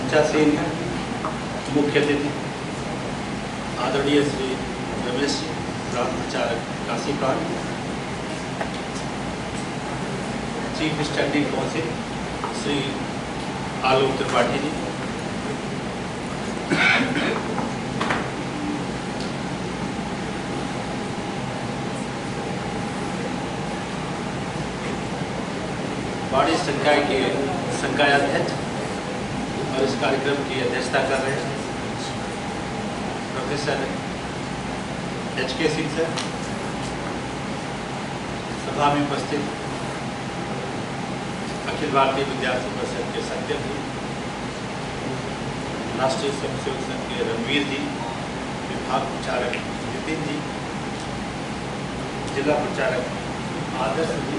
मंचासीन मुख्य अतिथि आदरणीय श्री रमेश जी, प्रांत प्रचारक काशीकांड, chief standing council Shri Alok Tripathi ji, बाड़ी संकाय के संकाय अध्यक्ष और इस कार्यक्रम की अध्यक्षता कर रहे हैं प्रोफेसर HK सिंह सर, सभा में उपस्थित अखिल भारतीय विद्यार्थी परिषद के सत्यम जी, राष्ट्रीय स्वयंसेवक संघ के रणवीर जी, विभाग प्रचारक नितिन जी, जिला प्रचारक आदर्श जी,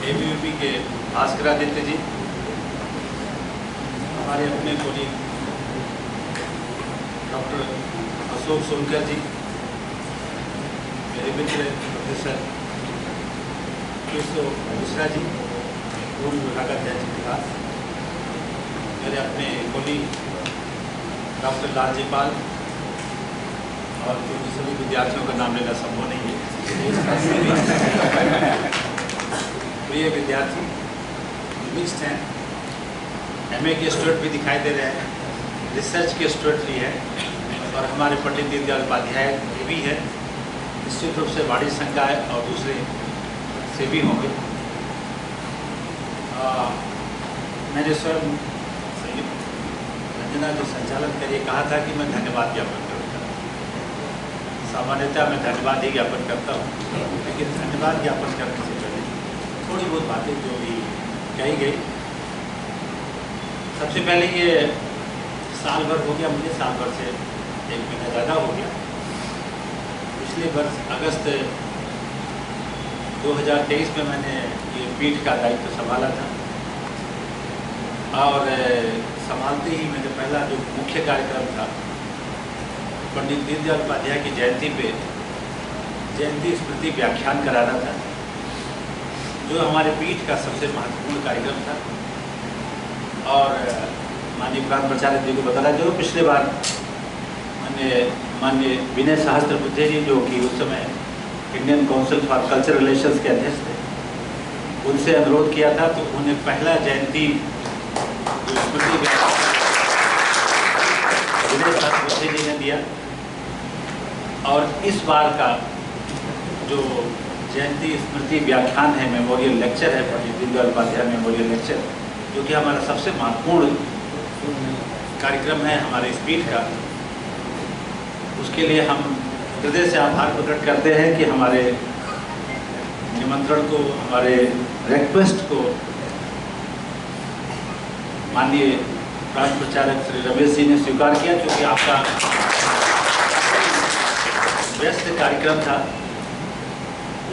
ABVP के भास्करादित्य जी, हमारे अपने कोलीग डॉक्टर अशोक सोनकर जी, मेरे मित्र प्रोफेसर केशव मिश्रा जी, पूर्व विभागाध्यक्ष विकास, मेरे अपने कोलीग डॉक्टर लालजी पाल, और क्योंकि सभी विद्यार्थियों का नाम लेना संभव नहीं है, प्रिय विद्यार्थी मिक्स्ड हैं, MA के स्टूडेंट भी दिखाई दे रहे हैं, रिसर्च के स्टूडेंट भी हैं, और हमारे पंडित दीनदयाल उपाध्याय भी है, निश्चित रूप से बाड़ी संकाय और दूसरे से भी होंगे। मैंने स्वयं रंजना जो संचालन करिए कहा था कि मैं धन्यवाद ज्ञापन करूँगा। सामान्यतः मैं धन्यवाद ही ज्ञापन करता हूँ, लेकिन धन्यवाद ज्ञापन करने से पहले थोड़ी बहुत बातें जो भी कही गई। सबसे पहले ये साल भर हो गया, मुझे साल भर से 1 महीना ज़्यादा हो गया। पिछले वर्ष अगस्त 2023 में मैंने ये पीठ का दायित्व संभाला था, और संभालते ही मैंने पहला जो मुख्य कार्यक्रम था पंडित दीनदयाल उपाध्याय की जयंती पे जयंती स्मृति व्याख्यान कराना था, जो हमारे पीठ का सबसे महत्वपूर्ण कार्यक्रम था। और माननीय प्रांत प्रचारक जी को बताना जो पिछले बार मैंने माननीय विनय सहस्त्रबुद्धे जी, जो कि उस समय Indian council for cultural relations के अध्यक्ष थे, उनसे अनुरोध किया था, तो उन्हें पहला जयंती जो स्मृति विनय सहस्त्रबुद्धे जी ने दिया। और इस बार का जो जयंती स्मृति व्याख्यान है, मेमोरियल लेक्चर है, पंडित दीनदयाल उपाध्याय मेमोरियल लेक्चर, जो कि हमारा सबसे महत्वपूर्ण कार्यक्रम है हमारे इस पीठ का। उसके लिए हम हृदय से आभार प्रकट करते हैं कि हमारे निमंत्रण को, हमारे रिक्वेस्ट को माननीय प्रांत प्रचारक श्री रमेश जी ने स्वीकार किया, क्योंकि आपका व्यस्त कार्यक्रम था।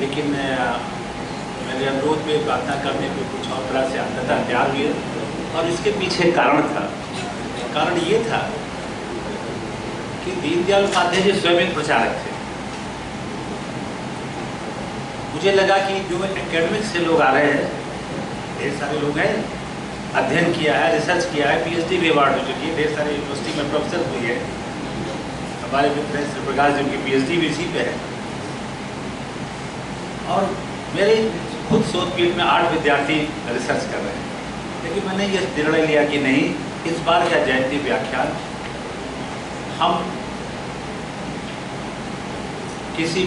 लेकिन मेरे अनुरोध पे प्रार्थना करने पे कुछ और तरह से अंततः तैयार हुए, और इसके पीछे कारण था। कारण ये था कि दीनदयाल उपाध्याय जी स्वयं एक प्रचारक थे। मुझे लगा कि जो एकेडमिक से लोग आ रहे हैं, ढेर सारे लोग हैं, अध्ययन किया है, रिसर्च किया है, PhD भी अवार्ड हो चुकी है, ढेर सारे यूनिवर्सिटी में प्रोफेसर हुई है। हमारे मित्र श्री प्रकाश जी की PhD भी इसी पे है। और मेरे खुद शोध पीठ में 8 विद्यार्थी रिसर्च कर रहे हैं, लेकिन मैंने ये निर्णय लिया कि नहीं, इस बार का जयंती व्याख्यान हम किसी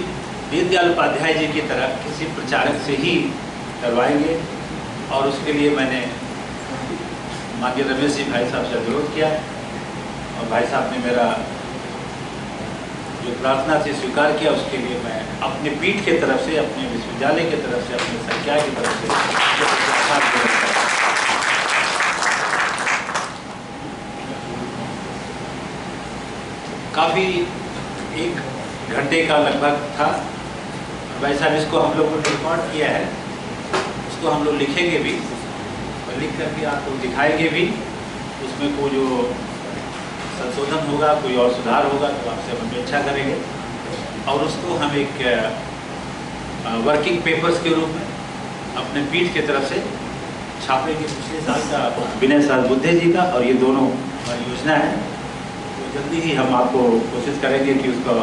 दीनदयाल उपाध्याय जी की तरह किसी प्रचारक से ही करवाएंगे। और उसके लिए मैंने माननीय रमेश जी भाई साहब से अनुरोध किया, और भाई साहब ने मेरा जो प्रार्थना से स्वीकार किया। उसके लिए मैं अपने पीठ के तरफ से, अपने विश्वविद्यालय की तरफ से, अपने संकाय की तरफ से काफ़ी 1 घंटे का लगभग था। भाई साहब इसको हम लोगों ने रिकॉर्ड किया है, उसको हम लोग लिखेंगे भी, और लिख करके आपको दिखाएंगे भी। उसमें कोई जो संशोधन होगा, कोई और सुधार होगा, तो आपसे हम अपेक्षा करेंगे, और उसको हम एक वर्किंग पेपर्स के रूप में अपने पीठ की तरफ से छापे के पिछले साल का विनय सहस्त्र बुद्धे जी का, और ये दोनों हमारी योजना है। तो जल्दी ही हम आपको कोशिश करेंगे कि उसका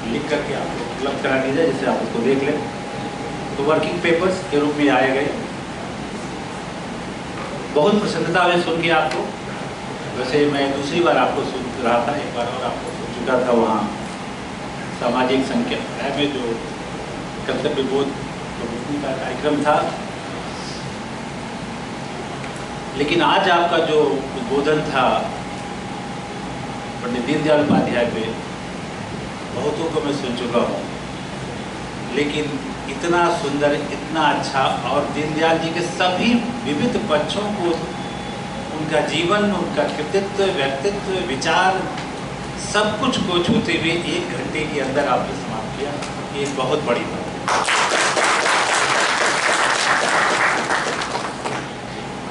लिख करके आपको उपलब्ध करा दी जाए, जिससे आप उसको देख लें। तो वर्किंग पेपर्स के रूप में आए गए। बहुत प्रसन्नता हुई सुन के आपको। वैसे मैं दूसरी बार आपको सुन रहा था, एक बार और आपको सुन चुका था वहाँ सामाजिक संख्या में जो कर्तव्य बोध प्रबोधन का कार्यक्रम था। लेकिन आज आपका जो उद्बोधन था पंडित दीनदयाल उपाध्याय पे, बहुतों को मैं सुन चुका हूँ, लेकिन इतना सुंदर, इतना अच्छा, और दीनदयाल जी के सभी विविध पक्षों को, उनका जीवन, उनका कृतित्व, व्यक्तित्व, विचार, सब कुछ को छूते हुए 1 घंटे के अंदर आपने समाप्त किया। ये बहुत बड़ी बात है।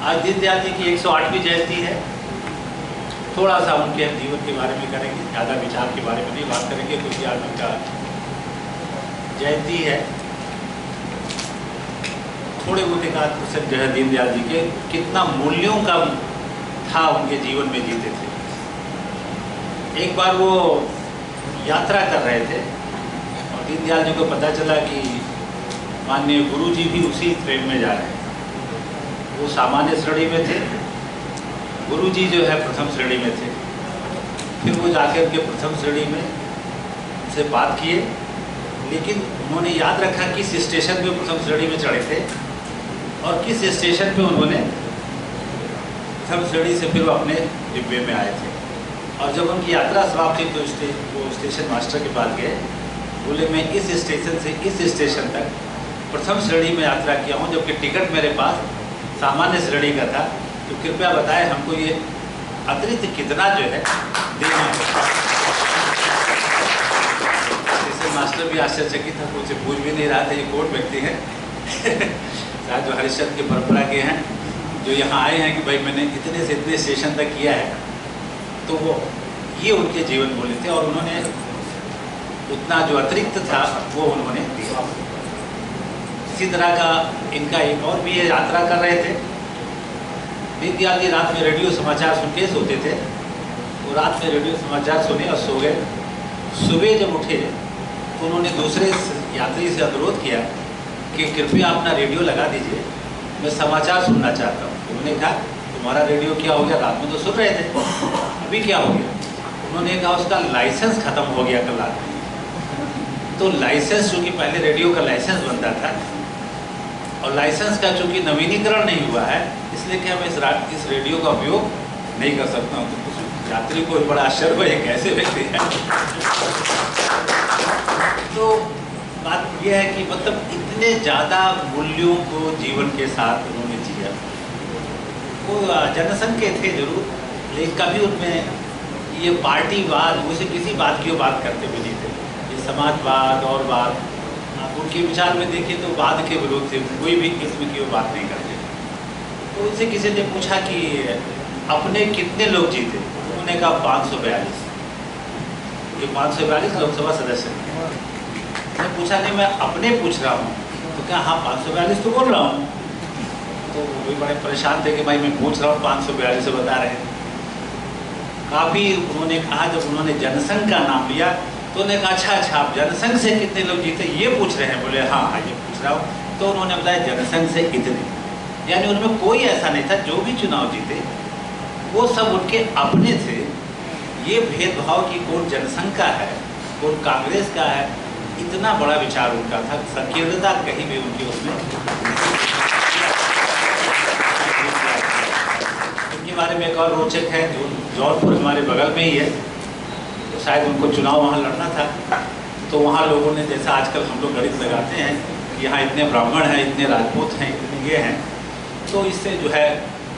आज दीनदयाल जी की 108वीं जयंती है। थोड़ा सा उनके जीवन के बारे में करेंगे, ज़्यादा विचार के बारे में नहीं बात करेंगे, क्योंकि आज उनका जयंती है। थोड़े बहुत एकाध % जो है दीनदयाल जी के कितना मूल्यों का था उनके जीवन में जीते थे। एक बार वो यात्रा कर रहे थे और दीनदयाल जी को पता चला कि माननीय गुरु जी भी उसी ट्रेन में जा रहे हैं। वो सामान्य श्रेणी में थे, गुरु जी जो है प्रथम श्रेणी में थे। फिर वो जाकर के प्रथम श्रेणी में से बात किए, लेकिन उन्होंने याद रखा किस स्टेशन पे प्रथम श्रेणी में चढ़े थे और किस स्टेशन पे उन्होंने प्रथम श्रेणी से फिर वो अपने डिब्बे में आए थे। और जब उनकी यात्रा समाप्त हुई तो वो स्टेशन मास्टर के पास गए, बोले मैं इस स्टेशन से इस स्टेशन तक प्रथम श्रेणी में यात्रा किया हूँ, जबकि टिकट मेरे पास सामान्य श्रेणी का था, तो कृपया बताएं हमको ये अतिरिक्त कितना जो है देना है। स्टेशन मास्टर भी आश्चर्यचकित था, कुछ पूछ भी नहीं रहा था। ये कौन व्यक्ति है शायद जो हरिश्चंद्र की परंपरा के हैं, जो यहाँ आए हैं कि भाई मैंने इतने से इतने स्टेशन तक किया है। तो वो ये उनके जीवन मूल्य थे और उन्होंने उतना जो अतिरिक्त था वो उन्होंने दिया। इसी तरह का इनका एक और भी ये यात्रा कर रहे थे। दीनदयाल जी रात में रेडियो समाचार सुन के सोते थे। वो रात में रेडियो समाचार सुने और सो गए। सुबह जब उठे तो उन्होंने दूसरे यात्री से अनुरोध किया कि कृपया अपना रेडियो लगा दीजिए, मैं समाचार सुनना चाहता हूँ। उन्होंने कहा तुम्हारा रेडियो क्या हो गया, रात में तो सुन रहे थे, अभी क्या हो गया? उन्होंने कहा उसका लाइसेंस ख़त्म हो गया कल रात में। तो लाइसेंस, चूँकि पहले रेडियो का लाइसेंस बनता था और लाइसेंस का चूँकि नवीनीकरण नहीं हुआ है, इसलिए कि हम इस रेडियो का उपयोग नहीं कर सकता हूँ। तो कुछ यात्री को बड़ा आश्चर्य हुआ, ये कैसे व्यक्ति है। तो बात यह है कि मतलब इतने ज़्यादा मूल्यों को जीवन के साथ उन्होंने जिया। वो जनसंघ के थे जरूर, लेकिन कभी उनमें ये पार्टीवाद, उसे किसी बात की वो बात करते भी नहीं थे। ये समाजवाद और बात, आप उनके विचार में देखिए तो वाद के विरोध थे, कोई भी किस्म की वो बात नहीं करते। तो उनसे किसी ने पूछा कि अपने कितने लोग जीते? उन्होंने कहा 542। ये 542 लोकसभा सदस्य हैं। मैं पूछा नहीं, मैं अपने पूछ रहा हूँ। तो क्या हाँ 542 तो बोल रहा हूँ। तो वो भी बड़े परेशान थे कि भाई मैं पूछ रहा हूँ 542 से बता रहे हैं। काफ़ी उन्होंने कहा, जब उन्होंने जनसंघ का नाम लिया तो उन्होंने कहा अच्छा आप जनसंघ से कितने लोग जीते ये पूछ रहे हैं? बोले हाँ हाँ ये पूछ रहा हूँ। तो उन्होंने बताया जनसंघ से इतने, यानी उनमें कोई ऐसा नहीं था, जो भी चुनाव जीते वो सब उनके अपने थे। ये भेदभाव कि कौन जनसंघ का है कौन कांग्रेस का है, इतना बड़ा विचार उनका था। संकीर्णता कहीं भी उनकी उसमें। उनके बारे में एक और रोचक है, जो जौनपुर हमारे बगल में ही है, तो शायद उनको चुनाव वहाँ लड़ना था। तो वहाँ लोगों ने, जैसा आजकल हम लोग गणित लगाते हैं कि यहाँ इतने ब्राह्मण हैं, इतने राजपूत हैं, इतने ये हैं, तो इससे जो है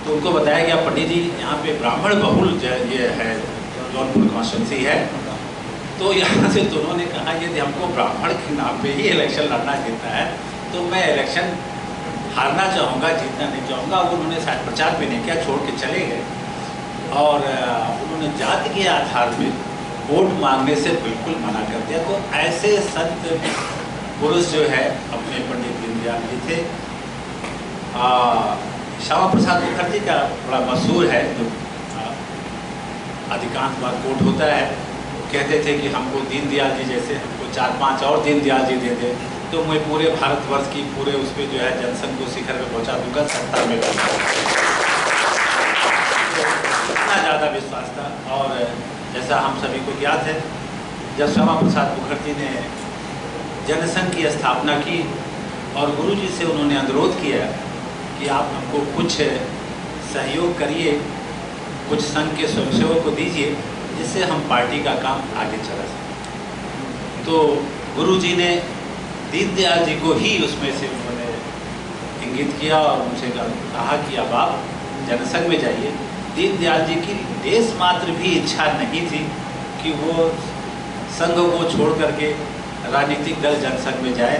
तो उनको बताया गया पंडित जी यहाँ पे ब्राह्मण बहुल ये है, जौनपुर कॉन्स्टिट्यूंसी है। तो यहाँ से दोनों ने कहा यदि हमको ब्राह्मण के नाम पे ही इलेक्शन लड़ना जीतना है तो मैं इलेक्शन हारना चाहूँगा, जीतना नहीं चाहूँगा। वो उन्होंने शायद प्रचार भी नहीं किया, छोड़ के चले गए। और उन्होंने जाति के आधार पर वोट मांगने से बिल्कुल मना कर दिया। तो ऐसे संत पुरुष जो है अपने पंडित दीनदयाल जी थे। श्यामा प्रसाद मुखर्जी का बड़ा मशहूर है, जो अधिकांश बार कोट होता है। कहते थे कि हमको दीनदयाल जी जैसे हमको 4-5 और दीनदयाल जी दे दे तो मैं पूरे भारतवर्ष की पूरे उस पर जो है जनसंघ को शिखर में पहुंचा दूंगा, सत्ता में रहूंगा। इतना ज़्यादा विश्वास था। और जैसा हम सभी को ज्ञात है, जब श्यामा प्रसाद मुखर्जी ने जनसंघ की स्थापना की और गुरुजी से उन्होंने अनुरोध किया कि आप हमको कुछ सहयोग करिए, कुछ संघ के स्वयंसेवक को दीजिए जिससे हम पार्टी का काम आगे चला सकें। तो गुरुजी ने दीनदयाल जी को ही उसमें से उन्होंने इंगित किया और उनसे कहा कि अब आप जनसंघ में जाइए। दीनदयाल जी की देश मात्र भी इच्छा नहीं थी कि वो संघ को छोड़ करके राजनीतिक दल जनसंघ में जाए,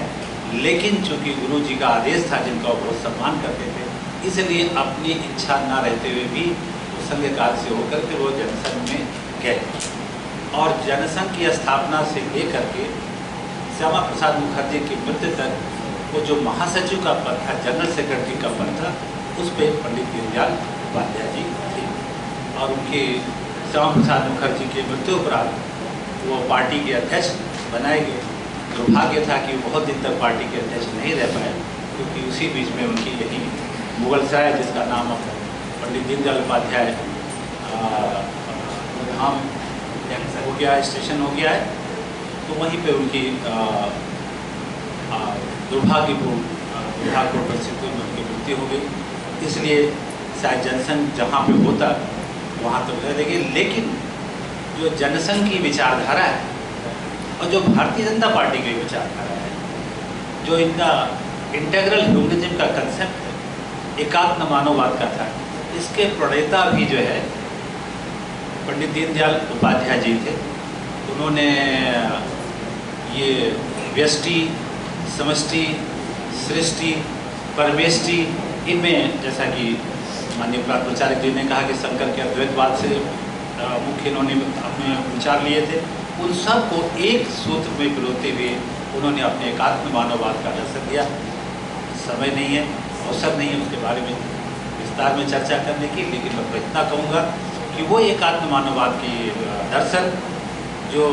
लेकिन चूंकि गुरुजी का आदेश था जिनका वो बहुत सम्मान करते थे, इसलिए अपनी इच्छा न रहते हुए भी वो संघ कार्य से होकर के वो जनसंघ में गए। और जनसंघ की स्थापना से लेकर के श्यामा प्रसाद मुखर्जी की मृत्यु तक वो जो महासचिव का पद था, जनरल सेक्रेटरी का पद था, उस पर पंडित दीनदयाल उपाध्याय जी थे। और उनके श्यामा प्रसाद मुखर्जी की मृत्यु उपरांत वो पार्टी के अध्यक्ष बनाए गए। दुर्भाग्य था कि बहुत दिन तक पार्टी के अध्यक्ष नहीं रह पाए, क्योंकि उसी बीच में उनकी यही मुगलसराय, जिसका नाम अब पंडित दीनदयाल उपाध्याय धाम हो गया है, स्टेशन हो गया है, तो वहीं पे उनकी दुर्भाग्यपूर्ण परिस्थितियों में उनकी मृत्यु हो गई। इसलिए शायद जनसंघ जहाँ पे होता वहाँ तो रह देगी, लेकिन जो जनसंघ की विचारधारा है और जो भारतीय जनता पार्टी की विचारधारा है, जो इनका इंटेग्रल ह्यूमनिज्म का कंसेप्ट है, एकात्म मानववाद का था, इसके प्रणेता भी जो है पंडित दीनदयाल उपाध्याय जी थे। उन्होंने ये व्यष्टि, समष्टि, सृष्टि, परमेष्टि, इनमें जैसा कि माननीय प्राण प्रचारक जी ने कहा कि शंकर के अद्वैतवाद से मुख्य इन्होंने अपने विचार लिए थे, उन सब को एक सूत्र में पिरोते हुए उन्होंने अपने एकात्म मानववाद का दर्शन दिया। समय नहीं है, अवसर नहीं है उसके बारे में विस्तार में चर्चा करने की, लेकिन मैं इतना कहूँगा कि वो एकात्म मानववाद की दर्शन जो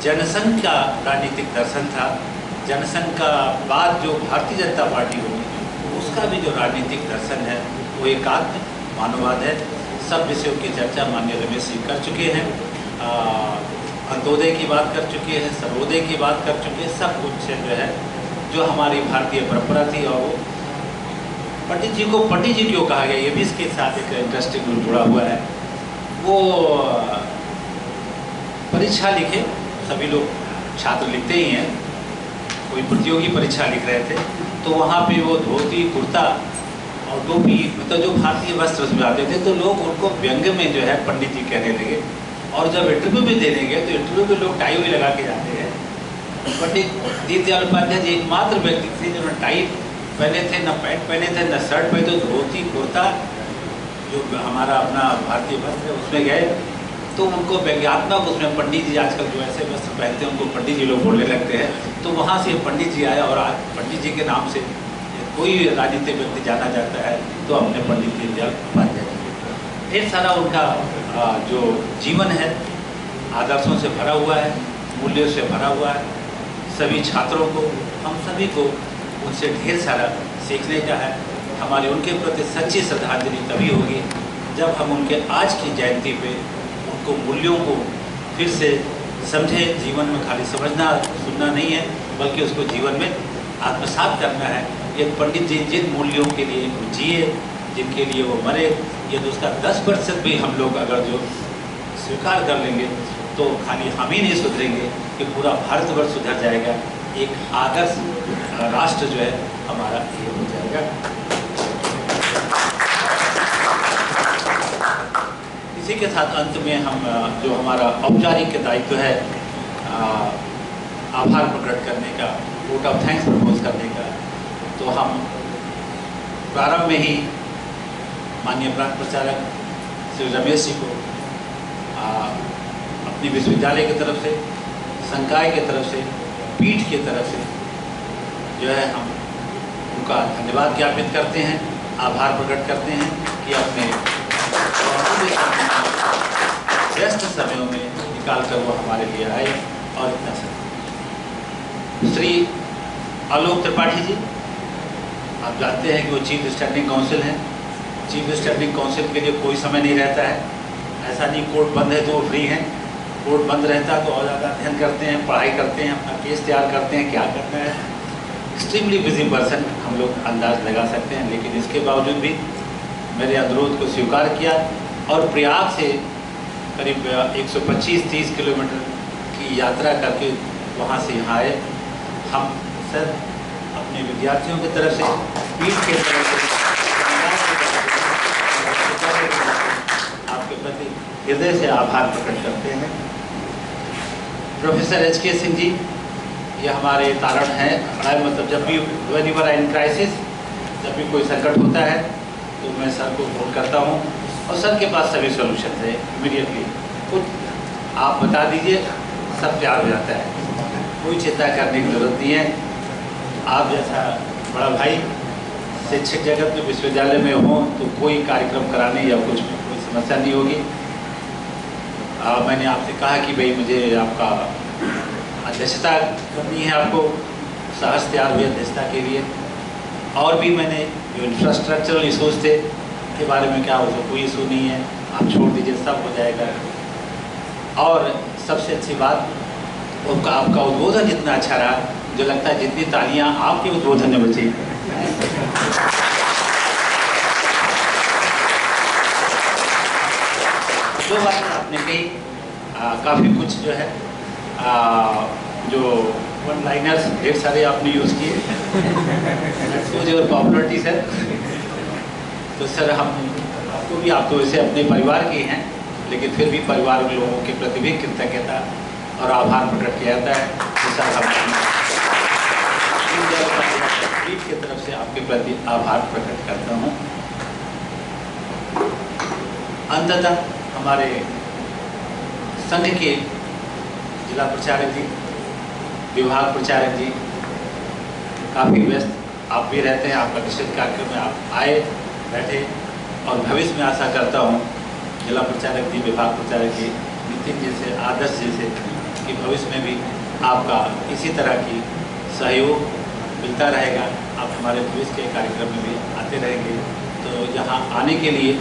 जनसंघ का राजनीतिक दर्शन था, जनसंघ का बाद जो भारतीय जनता पार्टी होगी उसका भी जो राजनीतिक दर्शन है वो एकात्म मानववाद है। सब विषयों की चर्चा माननीय रमेश जी कर चुके हैं, अंत्योदय की बात कर चुके हैं, सर्वोदय की बात कर चुके हैं, सब कुछ जो है जो हमारी भारतीय परंपरा थी। और वो पंडित जी को पंडित जी क्यों कहा गया, ये भी इसके साथ एक इंटरेस्टिंग जुड़ा हुआ है। वो परीक्षा लिखे, सभी लोग छात्र लिखते ही हैं, कोई प्रतियोगी परीक्षा लिख रहे थे, तो वहाँ पे वो धोती, कुर्ता और टोपी, मतलब जो भारतीय वस्त्र में आते थे, तो लोग उनको व्यंग्य में जो है पंडित जी कहने लगे। और जब इंटरव्यू भी देने गए तो इंटरव्यू में लोग टाई भी लगा के जाते हैं। पंडित दीनदयाल उपाध्याय जी एकमात्र व्यक्ति थे जिन्होंने टाई पहने थे, न पैंट पहने थे, न शर्ट पहने थे, धोती कुर्ता जो हमारा अपना भारतीय वस्त्र है उसमें गए। तो उनको व्यंग्यात्मक उसमें पंडित जी आजकल जो ऐसे वस्त्र पहनते हैं उनको पंडित जी लोग बोलने लगते हैं। तो वहाँ से पंडित जी आए और आज पंडित जी के नाम से कोई राजनीतिक व्यक्ति जाना जाता है तो अपने पंडित दीनदयाल उपाध्याय जी। ढेर सारा उनका जो जीवन है आदर्शों से भरा हुआ है, मूल्यों से भरा हुआ है। सभी छात्रों को, हम सभी को उनसे ढेर सारा सीखने का है। हमारी उनके प्रति सच्ची श्रद्धांजलि तभी होगी जब हम उनके आज की जयंती पे उनको मूल्यों को फिर से समझे। जीवन में खाली समझना सुनना नहीं है, बल्कि उसको जीवन में आत्मसात करना है। ये पंडित जी जिन मूल्यों के लिए वो जिए, जिनके लिए वो मरे, यदि उसका 10% भी हम लोग अगर जो स्वीकार कर लेंगे तो खाली हम ही नहीं सुधरेंगे कि पूरा भारतवर्ष सुधर जाएगा। एक आदर्श राष्ट्र जो है हमारा ये हो जाएगा। इसी के साथ अंत में हम जो हमारा औपचारिक दायित्व है आभार प्रकट करने का, वोट ऑफ थैंक्स प्रपोज करने का, तो हम प्रारंभ में ही माननीय प्रांत प्रचारक श्री रमेश जी को अपनी विश्वविद्यालय की तरफ से, संकाय की तरफ से, पीठ की तरफ से जो है हम उनका धन्यवाद ज्ञापित करते हैं। आभार प्रकट करते हैं कि अपने व्यस्त समयों में निकाल कर वो हमारे लिए आए और इतना सब। श्री आलोक त्रिपाठी जी, आप जानते हैं कि वो चीफ स्टैंडिंग काउंसिल हैं। चीफ स्टैंडिंग काउंसिल के लिए कोई समय नहीं रहता है। ऐसा नहीं कोर्ट बंद है तो वो फ्री हैं, कोर्ट बंद रहता है तो और ज़्यादा अध्ययन करते हैं, पढ़ाई करते हैं, अपना केस तैयार करते हैं, क्या करना है। एक्सट्रीमली बिजी पर्सन हम लोग अंदाज लगा सकते हैं, लेकिन इसके बावजूद भी मेरे अनुरोध को स्वीकार किया और प्रयाग से करीब 125-30 किलोमीटर की यात्रा करके वहाँ से यहाँ आए। हम सर अपने विद्यार्थियों की तरफ से, पीठ के तरफ से आपके प्रति हृदय से आभार प्रकट करते हैं। Professor HK. सिंह जी, ये हमारे तारण हैं। मतलब जब भी व्हेनेवर इन क्राइसिस, जब भी कोई संकट होता है तो मैं सर को फोन करता हूँ और सर के पास सभी सोल्यूशन है इमीडिएटली। कुछ आप बता दीजिए, सब तैयार हो जाता है, कोई चिंता करने की जरूरत नहीं है। आप जैसा बड़ा भाई शिक्षक जगत में विश्वविद्यालय में हो तो कोई कार्यक्रम कराने या कुछ में कोई समस्या नहीं होगी। मैंने आपसे कहा कि भाई मुझे आपका अध्यक्षता करनी है, आपको साहस तैयार हुई अध्यक्षता के लिए। और भी मैंने जो इंफ्रास्ट्रक्चरल इशूज़ थे के बारे में क्या हो, कोई इशू नहीं है, आप छोड़ दीजिए, सब हो जाएगा। और सबसे अच्छी बात आपका उद्बोधन जितना अच्छा रहा, जो लगता है जितनी तालियां आपके उद्बोधन में बची। जो बातें आपने कही काफ़ी कुछ जो है जो वन लाइनर्स ढेर सारे आपने यूज़ किए, और पॉपुलरिटी सर। तो सर हम आपको भी, आप तो वैसे अपने परिवार के हैं, लेकिन फिर भी परिवार के लोगों के प्रति भी कृतज्ञता और आभार प्रकट किया जाता है। तो सर हम की तरफ से आपके प्रति आभार प्रकट करता हूँ। अंततः हमारे संघ के जिला प्रचारक जी, विभाग प्रचारक जी काफ़ी व्यस्त आप भी रहते हैं, आपका निश्चित कार्यक्रम में आप आए बैठे, और भविष्य में आशा करता हूँ जिला प्रचारक जी, विभाग प्रचारक जी, नितिन जी से, आदर्श जी से कि भविष्य में भी आपका इसी तरह की सहयोग मिलता रहेगा। आप हमारे भविष्य के कार्यक्रम में भी आते रहेंगे। तो यहाँ आने के लिए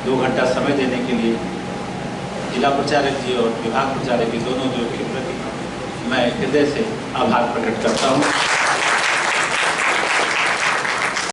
2 घंटा समय देने के लिए जिला प्रचारक जी और विभाग प्रचारक जी दोनों जो के प्रति मैं हृदय से आभार प्रकट करता हूँ।